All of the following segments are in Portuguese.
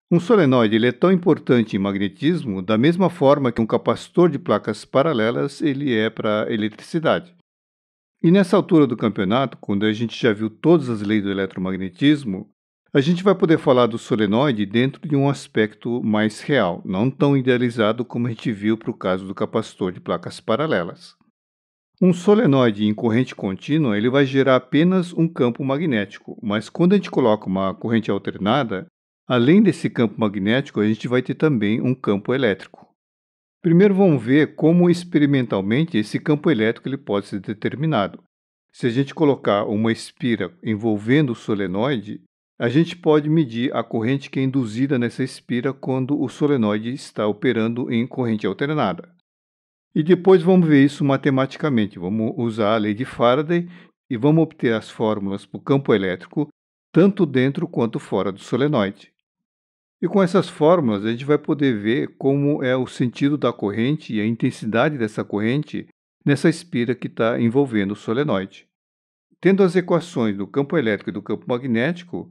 Um solenoide ele é tão importante em magnetismo da mesma forma que um capacitor de placas paralelas ele é para eletricidade. E nessa altura do campeonato, quando a gente já viu todas as leis do eletromagnetismo, a gente vai poder falar do solenoide dentro de um aspecto mais real, não tão idealizado como a gente viu para o caso do capacitor de placas paralelas. Um solenoide em corrente contínua ele vai gerar apenas um campo magnético, mas quando a gente coloca uma corrente alternada, além desse campo magnético, a gente vai ter também um campo elétrico. Primeiro vamos ver como experimentalmente esse campo elétrico ele pode ser determinado. Se a gente colocar uma espira envolvendo o solenoide, a gente pode medir a corrente que é induzida nessa espira quando o solenoide está operando em corrente alternada. E depois vamos ver isso matematicamente. Vamos usar a lei de Faraday e vamos obter as fórmulas para o campo elétrico, tanto dentro quanto fora do solenoide. E com essas fórmulas, a gente vai poder ver como é o sentido da corrente e a intensidade dessa corrente nessa espira que está envolvendo o solenoide. Tendo as equações do campo elétrico e do campo magnético,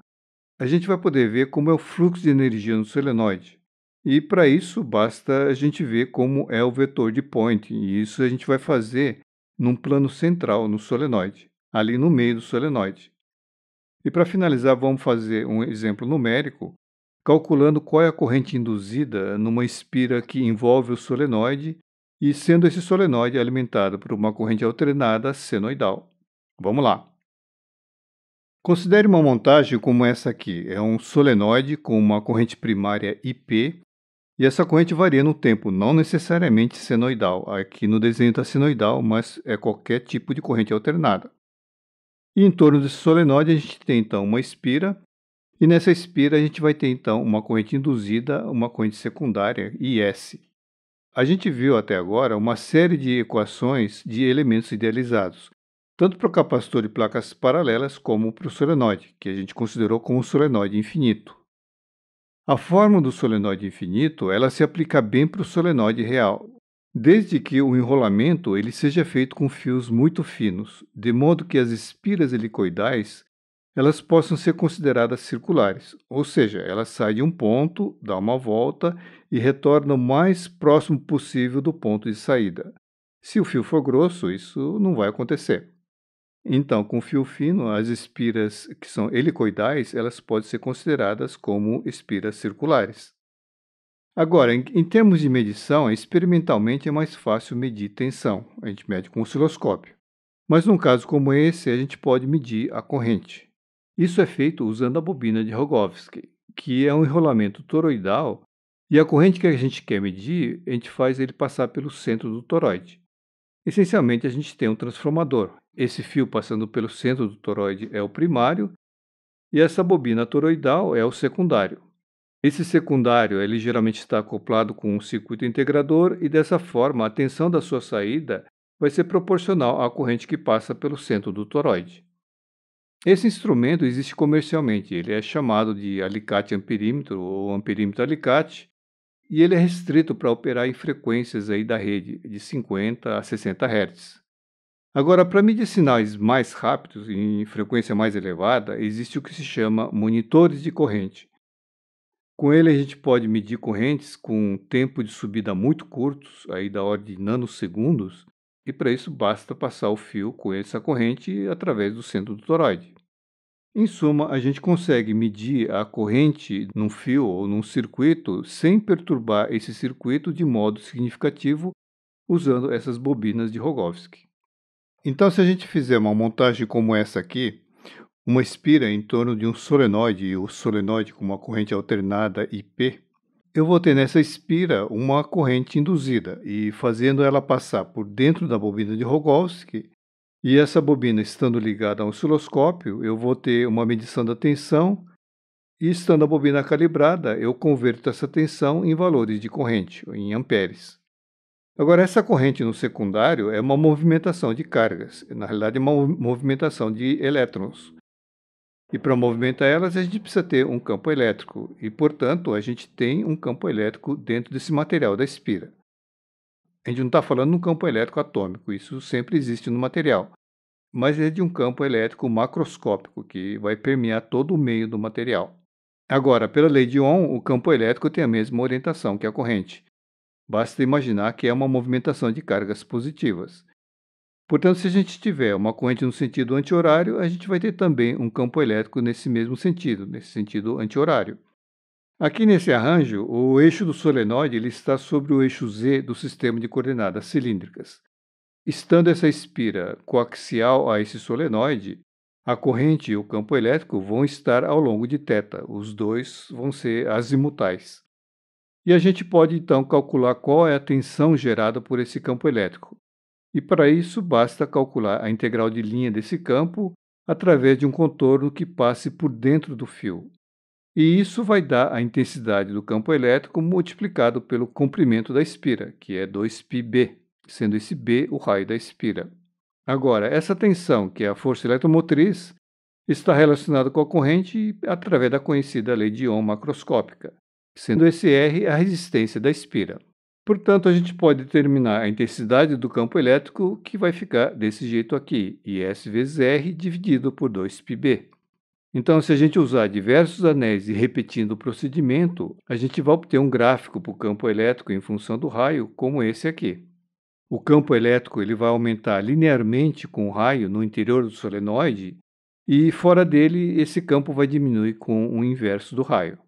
a gente vai poder ver como é o fluxo de energia no solenoide. E para isso, basta a gente ver como é o vetor de Point, e isso a gente vai fazer num plano central no solenoide, ali no meio do solenoide. E para finalizar, vamos fazer um exemplo numérico, calculando qual é a corrente induzida numa espira que envolve o solenoide e sendo esse solenoide alimentado por uma corrente alternada senoidal. Vamos lá. Considere uma montagem como essa aqui. É um solenoide com uma corrente primária IP e essa corrente varia no tempo, não necessariamente senoidal. Aqui no desenho está senoidal, mas é qualquer tipo de corrente alternada. E em torno desse solenoide a gente tem então uma espira e nessa espira a gente vai ter então uma corrente induzida, uma corrente secundária, IS. A gente viu até agora uma série de equações de elementos idealizados, tanto para o capacitor de placas paralelas como para o solenoide, que a gente considerou como solenoide infinito. A fórmula do solenoide infinito, ela se aplica bem para o solenoide real, desde que o enrolamento ele seja feito com fios muito finos, de modo que as espiras helicoidais elas possam ser consideradas circulares, ou seja, elas saem de um ponto, dão uma volta e retornam o mais próximo possível do ponto de saída. Se o fio for grosso, isso não vai acontecer. Então, com fio fino, as espiras que são helicoidais, elas podem ser consideradas como espiras circulares. Agora, em termos de medição, experimentalmente é mais fácil medir tensão. A gente mede com osciloscópio. Mas num caso como esse, a gente pode medir a corrente. Isso é feito usando a bobina de Rogowski, que é um enrolamento toroidal, e a corrente que a gente quer medir, a gente faz ele passar pelo centro do toroide. Essencialmente, a gente tem um transformador. Esse fio passando pelo centro do toroide é o primário, e essa bobina toroidal é o secundário. Esse secundário, ele geralmente está acoplado com um circuito integrador e dessa forma a tensão da sua saída vai ser proporcional à corrente que passa pelo centro do toroide. Esse instrumento existe comercialmente, ele é chamado de alicate amperímetro ou amperímetro alicate e ele é restrito para operar em frequências aí da rede de 50 a 60 Hz. Agora, para medir sinais mais rápidos e em frequência mais elevada, existe o que se chama monitores de corrente. Com ele a gente pode medir correntes com tempo de subida muito curtos, aí da ordem de nanosegundos, e para isso basta passar o fio com essa corrente através do centro do toroide. Em suma, a gente consegue medir a corrente num fio ou num circuito sem perturbar esse circuito de modo significativo usando essas bobinas de Rogowski. Então, se a gente fizer uma montagem como essa aqui, uma espira em torno de um solenoide e o solenoide com uma corrente alternada IP, eu vou ter nessa espira uma corrente induzida e fazendo ela passar por dentro da bobina de Rogowski. E essa bobina estando ligada a um osciloscópio, eu vou ter uma medição da tensão e estando a bobina calibrada, eu converto essa tensão em valores de corrente, em amperes. Agora, essa corrente no secundário é uma movimentação de cargas, na realidade é uma movimentação de elétrons. E para movimentar elas, a gente precisa ter um campo elétrico e, portanto, a gente tem um campo elétrico dentro desse material da espira. A gente não está falando de um campo elétrico atômico, isso sempre existe no material, mas é de um campo elétrico macroscópico que vai permear todo o meio do material. Agora, pela lei de Ohm, o campo elétrico tem a mesma orientação que a corrente. Basta imaginar que é uma movimentação de cargas positivas. Portanto, se a gente tiver uma corrente no sentido anti-horário, a gente vai ter também um campo elétrico nesse mesmo sentido, nesse sentido anti-horário. Aqui nesse arranjo, o eixo do solenoide ele está sobre o eixo Z do sistema de coordenadas cilíndricas. Estando essa espira coaxial a esse solenoide, a corrente e o campo elétrico vão estar ao longo de θ, os dois vão ser azimutais. E a gente pode então calcular qual é a tensão gerada por esse campo elétrico. E para isso basta calcular a integral de linha desse campo através de um contorno que passe por dentro do fio. E isso vai dar a intensidade do campo elétrico multiplicado pelo comprimento da espira, que é 2πb, sendo esse b o raio da espira. Agora, essa tensão, que é a força eletromotriz, está relacionada com a corrente através da conhecida lei de Ohm macroscópica, sendo esse R a resistência da espira. Portanto, a gente pode determinar a intensidade do campo elétrico, que vai ficar desse jeito aqui, IS vezes R dividido por 2πb. Então, se a gente usar diversos anéis e repetindo o procedimento, a gente vai obter um gráfico para o campo elétrico em função do raio, como esse aqui. O campo elétrico ele vai aumentar linearmente com o raio no interior do solenoide e fora dele esse campo vai diminuir com o inverso do raio.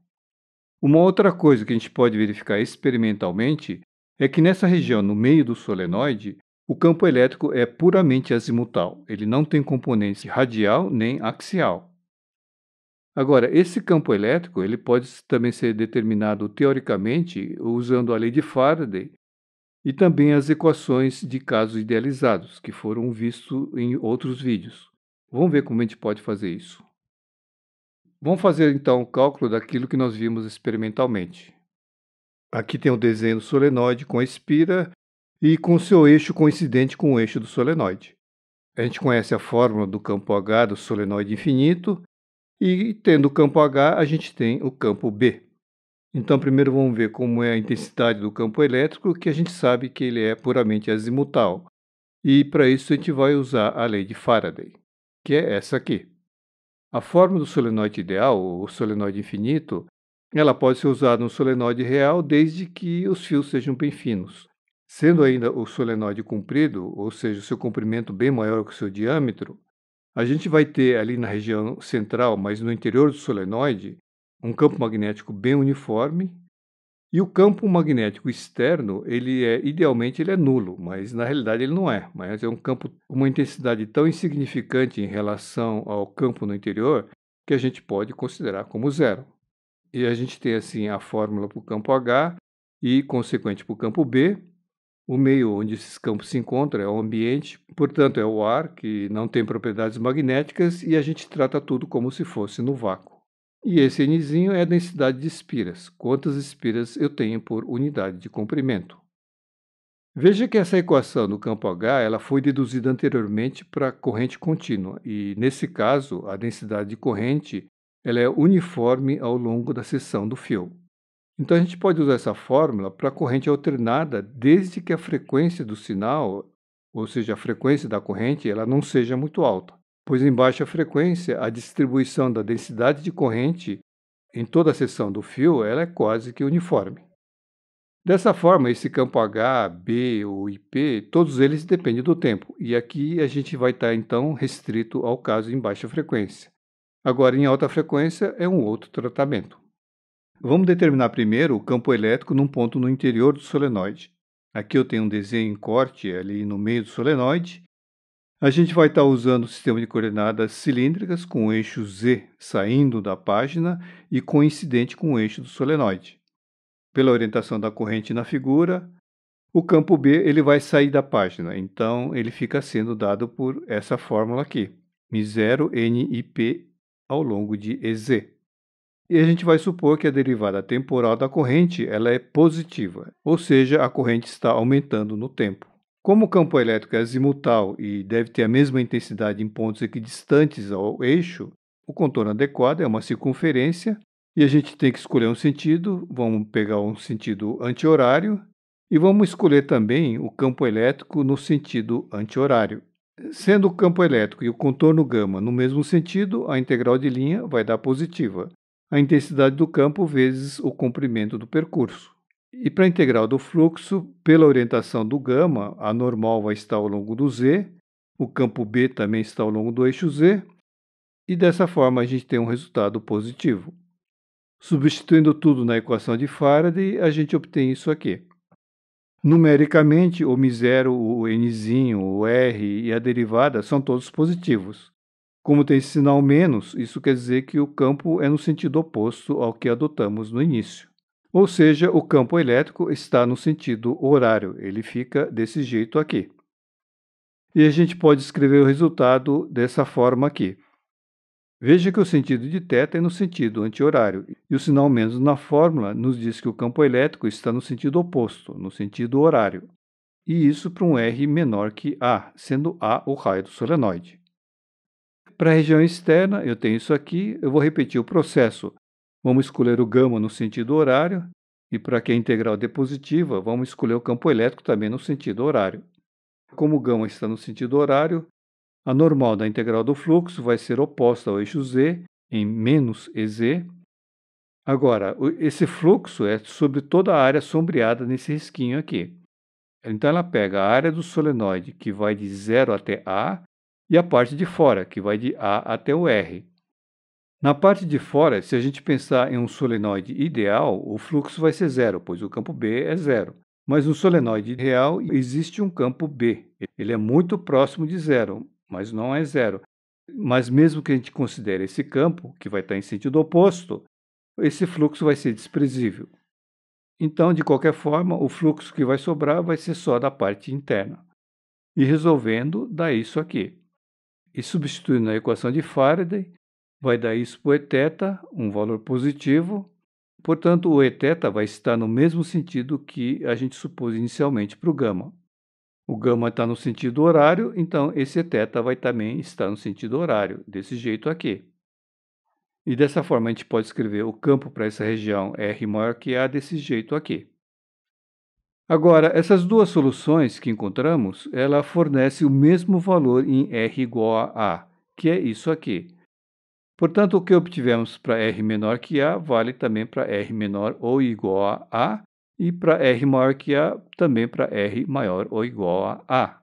Uma outra coisa que a gente pode verificar experimentalmente é que nessa região no meio do solenoide, o campo elétrico é puramente azimutal, ele não tem componente radial nem axial. Agora, esse campo elétrico ele pode também ser determinado teoricamente usando a lei de Faraday e também as equações de casos idealizados, que foram vistos em outros vídeos. Vamos ver como a gente pode fazer isso. Vamos fazer então o cálculo daquilo que nós vimos experimentalmente. Aqui tem o desenho do solenoide com a espira e com seu eixo coincidente com o eixo do solenoide. A gente conhece a fórmula do campo H do solenoide infinito e, tendo o campo H, a gente tem o campo B. Então, primeiro vamos ver como é a intensidade do campo elétrico, que a gente sabe que ele é puramente azimutal. E para isso a gente vai usar a lei de Faraday, que é essa aqui. A fórmula do solenoide ideal, o solenoide infinito, ela pode ser usada no solenoide real desde que os fios sejam bem finos. Sendo ainda o solenoide comprido, ou seja, o seu comprimento bem maior que o seu diâmetro, a gente vai ter ali na região central, mas no interior do solenoide, um campo magnético bem uniforme. E o campo magnético externo, idealmente ele é nulo, mas na realidade ele não é. Mas é um campo com uma intensidade tão insignificante em relação ao campo no interior que a gente pode considerar como zero. E a gente tem assim a fórmula para o campo H e consequente para o campo B. O meio onde esses campos se encontram é o ambiente, portanto é o ar que não tem propriedades magnéticas e a gente trata tudo como se fosse no vácuo. E esse Nzinho é a densidade de espiras, quantas espiras eu tenho por unidade de comprimento. Veja que essa equação do campo H ela foi deduzida anteriormente para corrente contínua, e nesse caso a densidade de corrente ela é uniforme ao longo da seção do fio. Então a gente pode usar essa fórmula para corrente alternada desde que a frequência do sinal, ou seja, a frequência da corrente, ela não seja muito alta, pois em baixa frequência a distribuição da densidade de corrente em toda a seção do fio ela é quase que uniforme. Dessa forma, esse campo H, B ou IP, todos eles dependem do tempo, e aqui a gente vai estar então restrito ao caso em baixa frequência. Agora, em alta frequência é um outro tratamento. Vamos determinar primeiro o campo elétrico num ponto no interior do solenoide. Aqui eu tenho um desenho em corte ali no meio do solenoide. A gente vai estar usando o sistema de coordenadas cilíndricas com o eixo Z saindo da página e coincidente com o eixo do solenoide. Pela orientação da corrente na figura, o campo B ele vai sair da página, então ele fica sendo dado por essa fórmula aqui, μ0 NIP ao longo de EZ. E a gente vai supor que a derivada temporal da corrente ela é positiva, ou seja, a corrente está aumentando no tempo. Como o campo elétrico é azimutal e deve ter a mesma intensidade em pontos equidistantes ao eixo, o contorno adequado é uma circunferência e a gente tem que escolher um sentido. Vamos pegar um sentido anti-horário e vamos escolher também o campo elétrico no sentido anti-horário. Sendo o campo elétrico e o contorno gama no mesmo sentido, a integral de linha vai dar positiva. a intensidade do campo vezes o comprimento do percurso. E para a integral do fluxo, pela orientação do gama, a normal vai estar ao longo do z, o campo B também está ao longo do eixo z, e dessa forma a gente tem um resultado positivo. Substituindo tudo na equação de Faraday, a gente obtém isso aqui. Numericamente, o μ0, o nzinho, o r e a derivada são todos positivos. Como tem esse sinal menos, isso quer dizer que o campo é no sentido oposto ao que adotamos no início. Ou seja, o campo elétrico está no sentido horário, ele fica desse jeito aqui. E a gente pode escrever o resultado dessa forma aqui. Veja que o sentido de θ é no sentido anti-horário, e o sinal menos na fórmula nos diz que o campo elétrico está no sentido oposto, no sentido horário. E isso para um R menor que A, sendo A o raio do solenoide. Para a região externa, eu tenho isso aqui, eu vou repetir o processo. Vamos escolher o gama no sentido horário, e para que a integral dê positiva, vamos escolher o campo elétrico também no sentido horário. Como o gama está no sentido horário, a normal da integral do fluxo vai ser oposta ao eixo z, em menos EZ. Agora, esse fluxo é sobre toda a área sombreada nesse risquinho aqui. Então, ela pega a área do solenoide, que vai de 0 até A, e a parte de fora, que vai de A até o R. Na parte de fora, se a gente pensar em um solenoide ideal, o fluxo vai ser zero, pois o campo B é zero. Mas no solenoide real existe um campo B. Ele é muito próximo de zero, mas não é zero. Mas mesmo que a gente considere esse campo, que vai estar em sentido oposto, esse fluxo vai ser desprezível. Então, de qualquer forma, o fluxo que vai sobrar vai ser só da parte interna. E resolvendo, dá isso aqui. E substituindo na equação de Faraday, vai dar isso para o Eθ, um valor positivo. Portanto, o Eθ vai estar no mesmo sentido que a gente supôs inicialmente para o gama. O gama está no sentido horário, então esse Eθ vai também estar no sentido horário, desse jeito aqui. E dessa forma a gente pode escrever o campo para essa região R maior que A desse jeito aqui. Agora, essas duas soluções que encontramos, ela fornece o mesmo valor em R igual a A, que é isso aqui. Portanto, o que obtivemos para R menor que A vale também para R menor ou igual a A, e para R maior que A também para R maior ou igual a A.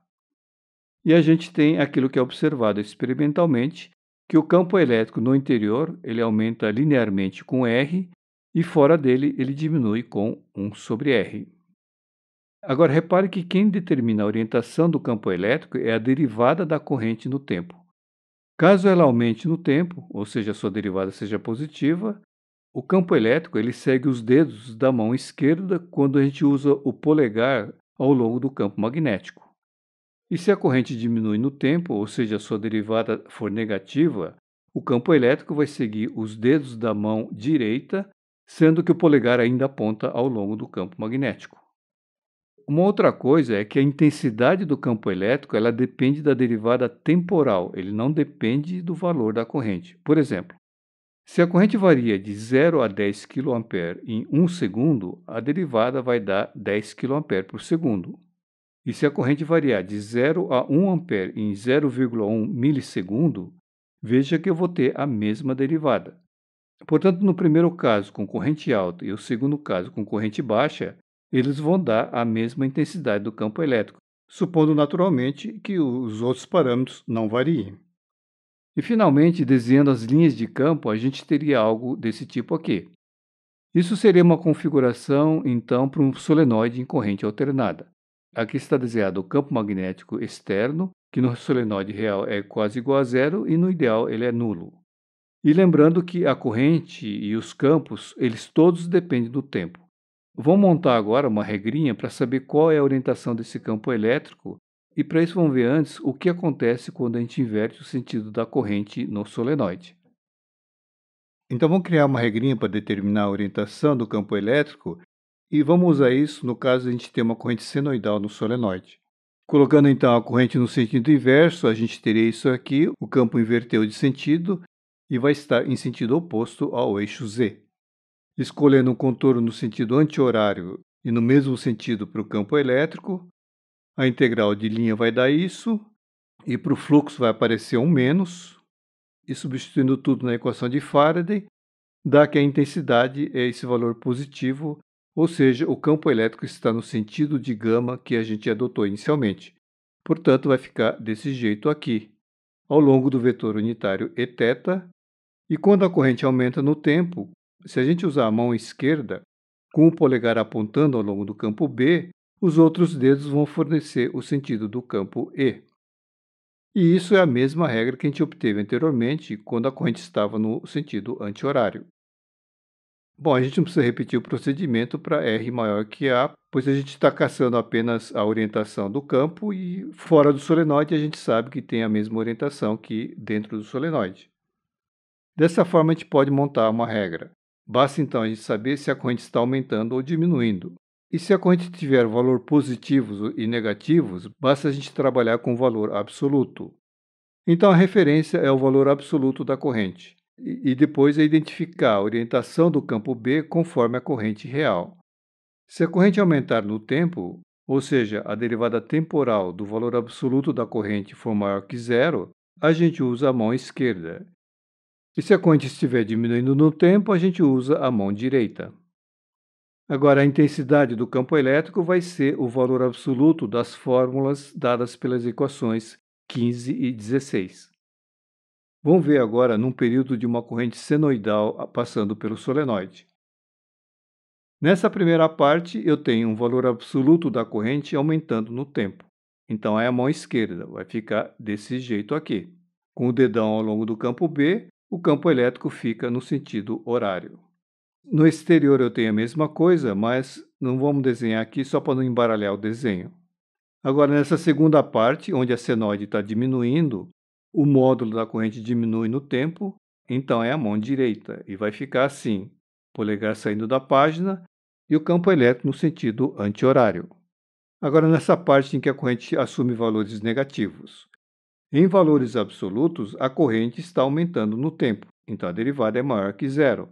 E a gente tem aquilo que é observado experimentalmente, que o campo elétrico no interior ele aumenta linearmente com R e fora dele ele diminui com 1 sobre R. Agora, repare que quem determina a orientação do campo elétrico é a derivada da corrente no tempo. Caso ela aumente no tempo, ou seja, a sua derivada seja positiva, o campo elétrico ele segue os dedos da mão esquerda quando a gente usa o polegar ao longo do campo magnético. E se a corrente diminui no tempo, ou seja, a sua derivada for negativa, o campo elétrico vai seguir os dedos da mão direita, sendo que o polegar ainda aponta ao longo do campo magnético. Uma outra coisa é que a intensidade do campo elétrico ela depende da derivada temporal, ele não depende do valor da corrente. Por exemplo, se a corrente varia de 0 a 10 kA em 1 segundo, a derivada vai dar 10 kA por segundo. E se a corrente variar de 0 a 1 ampere em 0,1 milissegundo, veja que eu vou ter a mesma derivada. Portanto, no primeiro caso com corrente alta e o segundo caso com corrente baixa, eles vão dar a mesma intensidade do campo elétrico, supondo naturalmente que os outros parâmetros não variem. E finalmente, desenhando as linhas de campo, a gente teria algo desse tipo aqui. Isso seria uma configuração, então, para um solenoide em corrente alternada. Aqui está desenhado o campo magnético externo, que no solenoide real é quase igual a zero e no ideal ele é nulo. E lembrando que a corrente e os campos, eles todos dependem do tempo. Vamos montar agora uma regrinha para saber qual é a orientação desse campo elétrico e para isso vamos ver antes o que acontece quando a gente inverte o sentido da corrente no solenoide. Então vamos criar uma regrinha para determinar a orientação do campo elétrico e vamos usar isso no caso de a gente ter uma corrente senoidal no solenoide. Colocando então a corrente no sentido inverso, a gente teria isso aqui, o campo inverteu de sentido e vai estar em sentido oposto ao eixo Z. Escolhendo um contorno no sentido anti-horário e no mesmo sentido para o campo elétrico, a integral de linha vai dar isso, e para o fluxo vai aparecer um menos, e substituindo tudo na equação de Faraday, dá que a intensidade é esse valor positivo, ou seja, o campo elétrico está no sentido de gama que a gente adotou inicialmente. Portanto, vai ficar desse jeito aqui, ao longo do vetor unitário Eθ, e quando a corrente aumenta no tempo, se a gente usar a mão esquerda, com o polegar apontando ao longo do campo B, os outros dedos vão fornecer o sentido do campo E. E isso é a mesma regra que a gente obteve anteriormente quando a corrente estava no sentido anti-horário. Bom, a gente não precisa repetir o procedimento para R maior que A, pois a gente está caçando apenas a orientação do campo e fora do solenoide a gente sabe que tem a mesma orientação que dentro do solenoide. Dessa forma, a gente pode montar uma regra. Basta então a gente saber se a corrente está aumentando ou diminuindo. E se a corrente tiver valor positivos e negativos, basta a gente trabalhar com o valor absoluto. Então a referência é o valor absoluto da corrente. E depois é identificar a orientação do campo B conforme a corrente real. Se a corrente aumentar no tempo, ou seja, a derivada temporal do valor absoluto da corrente for maior que zero, a gente usa a mão esquerda. E se a corrente estiver diminuindo no tempo, a gente usa a mão direita. Agora, a intensidade do campo elétrico vai ser o valor absoluto das fórmulas dadas pelas equações 15 e 16. Vamos ver agora num período de uma corrente senoidal passando pelo solenoide. Nessa primeira parte, eu tenho um valor absoluto da corrente aumentando no tempo. Então, é a mão esquerda, vai ficar desse jeito aqui. Com o dedão ao longo do campo B, o campo elétrico fica no sentido horário. No exterior eu tenho a mesma coisa, mas não vamos desenhar aqui só para não embaralhar o desenho. Agora, nessa segunda parte, onde a senoide está diminuindo, o módulo da corrente diminui no tempo, então é a mão direita, e vai ficar assim, polegar saindo da página e o campo elétrico no sentido anti-horário. Agora, nessa parte em que a corrente assume valores negativos. Em valores absolutos, a corrente está aumentando no tempo, então a derivada é maior que zero.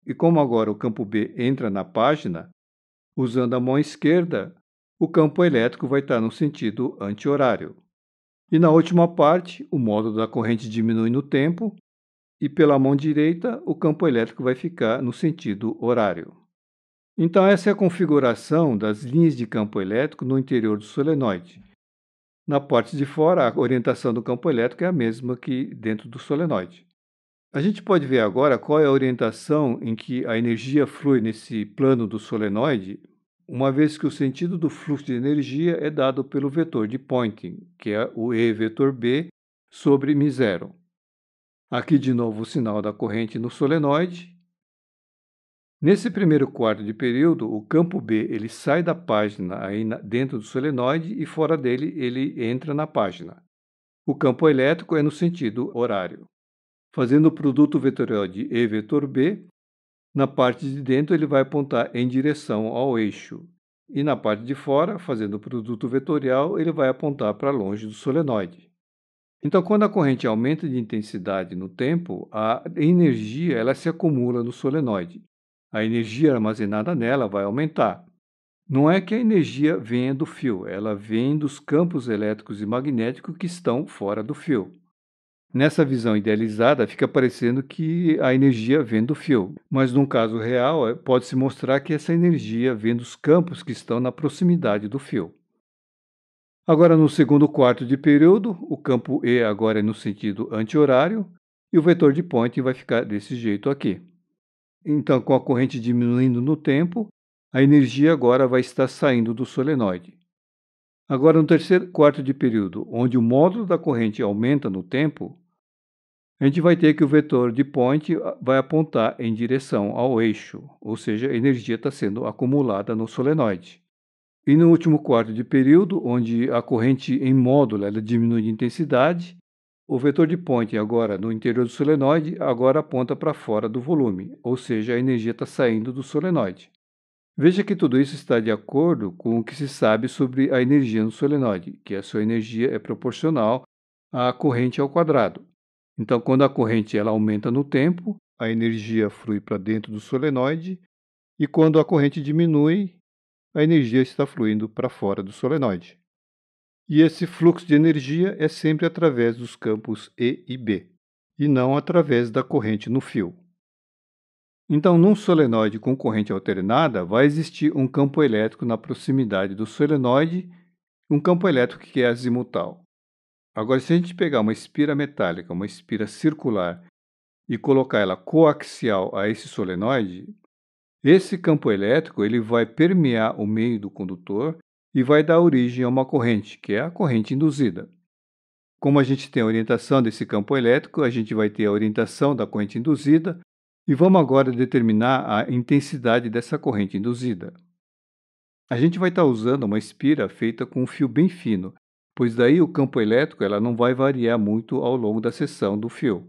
E como agora o campo B entra na página, usando a mão esquerda, o campo elétrico vai estar no sentido anti-horário. E na última parte, o módulo da corrente diminui no tempo, e pela mão direita, o campo elétrico vai ficar no sentido horário. Então, essa é a configuração das linhas de campo elétrico no interior do solenoide. Na parte de fora, a orientação do campo elétrico é a mesma que dentro do solenoide. A gente pode ver agora qual é a orientação em que a energia flui nesse plano do solenoide, uma vez que o sentido do fluxo de energia é dado pelo vetor de Poynting, que é o E vetor B sobre μ0. Aqui de novo o sinal da corrente no solenoide. Nesse primeiro quarto de período, o campo B ele sai da página dentro do solenoide e fora dele ele entra na página. O campo elétrico é no sentido horário. Fazendo o produto vetorial de E vetor B, na parte de dentro ele vai apontar em direção ao eixo. E na parte de fora, fazendo o produto vetorial, ele vai apontar para longe do solenoide. Então, quando a corrente aumenta de intensidade no tempo, a energia ela se acumula no solenoide. A energia armazenada nela vai aumentar. Não é que a energia venha do fio, ela vem dos campos elétricos e magnéticos que estão fora do fio. Nessa visão idealizada, fica parecendo que a energia vem do fio, mas num caso real, pode-se mostrar que essa energia vem dos campos que estão na proximidade do fio. Agora, no segundo quarto de período, o campo E agora é no sentido anti-horário e o vetor de Poynting vai ficar desse jeito aqui. Então, com a corrente diminuindo no tempo, a energia agora vai estar saindo do solenoide. Agora, no terceiro quarto de período, onde o módulo da corrente aumenta no tempo, a gente vai ter que o vetor de Poynting vai apontar em direção ao eixo, ou seja, a energia está sendo acumulada no solenoide. E no último quarto de período, onde a corrente em módulo ela diminui de intensidade, o vetor de Poynting agora no interior do solenoide agora aponta para fora do volume, ou seja, a energia está saindo do solenoide. Veja que tudo isso está de acordo com o que se sabe sobre a energia no solenoide, que a sua energia é proporcional à corrente ao quadrado. Então, quando a corrente ela aumenta no tempo, a energia flui para dentro do solenoide, e quando a corrente diminui, a energia está fluindo para fora do solenoide. E esse fluxo de energia é sempre através dos campos E e B, e não através da corrente no fio. Então, num solenoide com corrente alternada, vai existir um campo elétrico na proximidade do solenoide, um campo elétrico que é azimutal. Agora, se a gente pegar uma espira metálica, uma espira circular, e colocar ela coaxial a esse solenoide, esse campo elétrico ele vai permear o meio do condutor e vai dar origem a uma corrente, que é a corrente induzida. Como a gente tem a orientação desse campo elétrico, a gente vai ter a orientação da corrente induzida e vamos agora determinar a intensidade dessa corrente induzida. A gente vai estar usando uma espira feita com um fio bem fino, pois daí o campo elétrico ela não vai variar muito ao longo da seção do fio.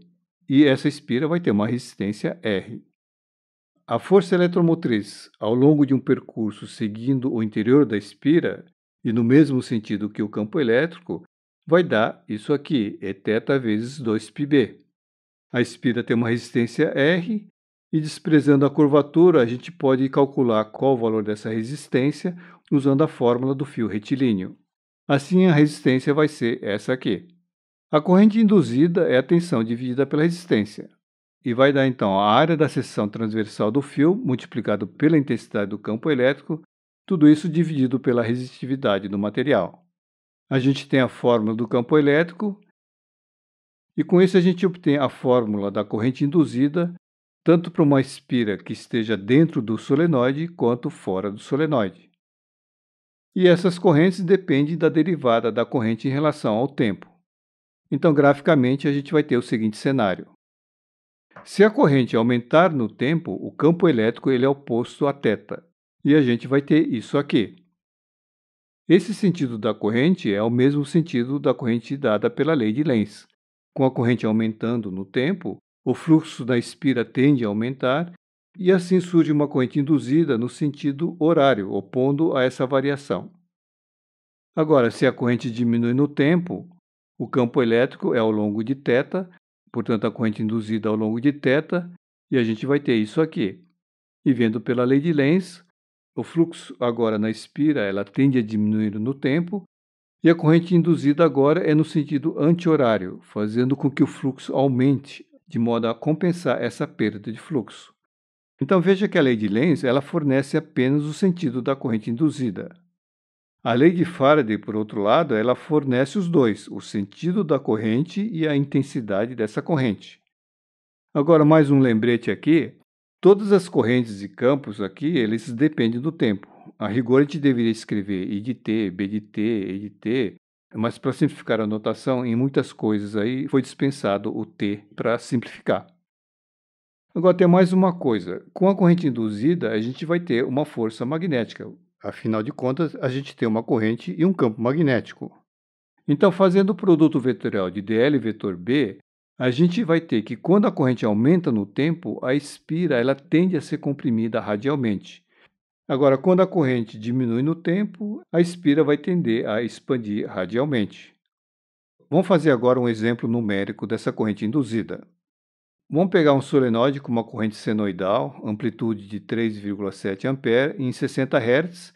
E essa espira vai ter uma resistência R. A força eletromotriz ao longo de um percurso seguindo o interior da espira, e no mesmo sentido que o campo elétrico, vai dar isso aqui, é θ vezes 2πb. A espira tem uma resistência R, e desprezando a curvatura, a gente pode calcular qual o valor dessa resistência usando a fórmula do fio retilíneo. Assim, a resistência vai ser essa aqui. A corrente induzida é a tensão dividida pela resistência. E vai dar então a área da seção transversal do fio multiplicado pela intensidade do campo elétrico, tudo isso dividido pela resistividade do material. A gente tem a fórmula do campo elétrico e com isso a gente obtém a fórmula da corrente induzida, tanto para uma espira que esteja dentro do solenoide quanto fora do solenoide. E essas correntes dependem da derivada da corrente em relação ao tempo. Então, graficamente, a gente vai ter o seguinte cenário. Se a corrente aumentar no tempo, o campo elétrico ele é oposto a θ, e a gente vai ter isso aqui. Esse sentido da corrente é o mesmo sentido da corrente dada pela lei de Lenz. Com a corrente aumentando no tempo, o fluxo da espira tende a aumentar, e assim surge uma corrente induzida no sentido horário, opondo a essa variação. Agora, se a corrente diminui no tempo, o campo elétrico é ao longo de θ, portanto, a corrente induzida ao longo de θ, e a gente vai ter isso aqui. E vendo pela lei de Lenz, o fluxo agora na espira ela tende a diminuir no tempo, e a corrente induzida agora é no sentido anti-horário, fazendo com que o fluxo aumente, de modo a compensar essa perda de fluxo. Então veja que a lei de Lenz ela fornece apenas o sentido da corrente induzida. A lei de Faraday, por outro lado, ela fornece os dois, o sentido da corrente e a intensidade dessa corrente. Agora, mais um lembrete aqui, todas as correntes e campos aqui, eles dependem do tempo. A rigor, a gente deveria escrever I de T, B de T, E de T, mas para simplificar a notação, em muitas coisas aí foi dispensado o T para simplificar. Agora, tem mais uma coisa. Com a corrente induzida, a gente vai ter uma força magnética. Afinal de contas, a gente tem uma corrente e um campo magnético. Então, fazendo o produto vetorial de dl vetor B, a gente vai ter que quando a corrente aumenta no tempo, a espira ela tende a ser comprimida radialmente. Agora, quando a corrente diminui no tempo, a espira vai tender a expandir radialmente. Vamos fazer agora um exemplo numérico dessa corrente induzida. Vamos pegar um solenoide com uma corrente senoidal, amplitude de 3,7 A em 60 Hz,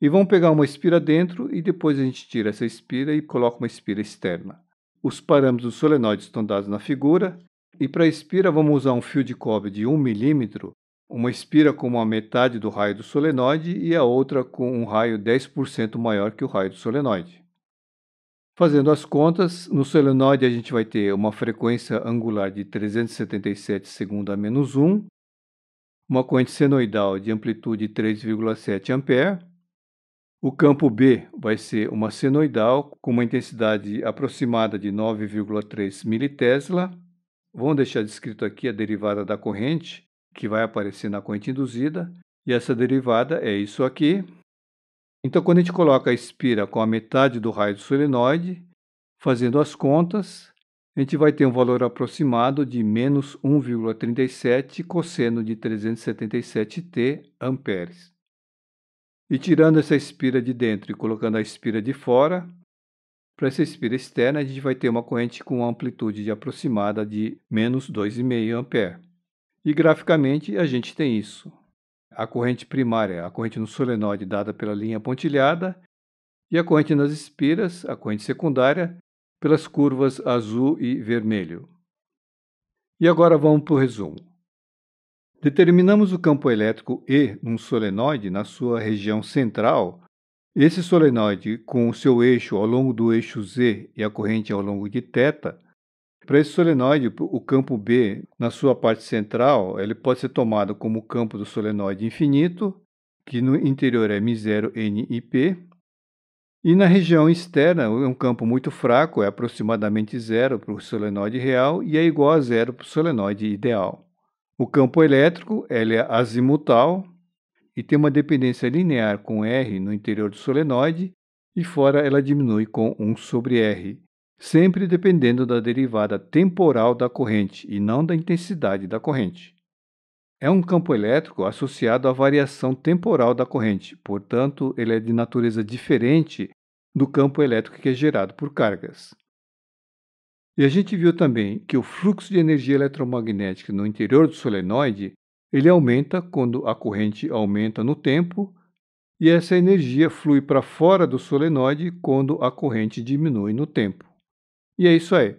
e vamos pegar uma espira dentro e depois a gente tira essa espira e coloca uma espira externa. Os parâmetros do solenoide estão dados na figura, e para a espira vamos usar um fio de cobre de 1 milímetro, uma espira com a metade do raio do solenoide e a outra com um raio 10% maior que o raio do solenoide. Fazendo as contas, no solenoide a gente vai ter uma frequência angular de 377 segundo a menos 1, uma corrente senoidal de amplitude 3,7 A. O campo B vai ser uma senoidal com uma intensidade aproximada de 9,3 militesla. Vamos deixar descrito aqui a derivada da corrente, que vai aparecer na corrente induzida, e essa derivada é isso aqui. Então, quando a gente coloca a espira com a metade do raio do solenoide, fazendo as contas, a gente vai ter um valor aproximado de menos 1,37 cosseno de 377 T amperes. E tirando essa espira de dentro e colocando a espira de fora, para essa espira externa a gente vai ter uma corrente com uma amplitude de aproximada de menos 2,5 ampere. E graficamente a gente tem isso. A corrente primária, a corrente no solenoide dada pela linha pontilhada, e a corrente nas espiras, a corrente secundária, pelas curvas azul e vermelho. E agora vamos para o resumo. Determinamos o campo elétrico E num solenoide na sua região central. Esse solenoide, com o seu eixo ao longo do eixo Z e a corrente ao longo de θ, para esse solenoide, o campo B, na sua parte central, ele pode ser tomado como o campo do solenoide infinito, que no interior é μ0 n e p, e na região externa é um campo muito fraco, é aproximadamente zero para o solenoide real e é igual a zero para o solenoide ideal. O campo elétrico ele é azimutal e tem uma dependência linear com R no interior do solenoide e fora ela diminui com 1 sobre R, sempre dependendo da derivada temporal da corrente e não da intensidade da corrente. É um campo elétrico associado à variação temporal da corrente, portanto, ele é de natureza diferente do campo elétrico que é gerado por cargas. E a gente viu também que o fluxo de energia eletromagnética no interior do solenoide, ele aumenta quando a corrente aumenta no tempo, e essa energia flui para fora do solenoide quando a corrente diminui no tempo. E é isso aí.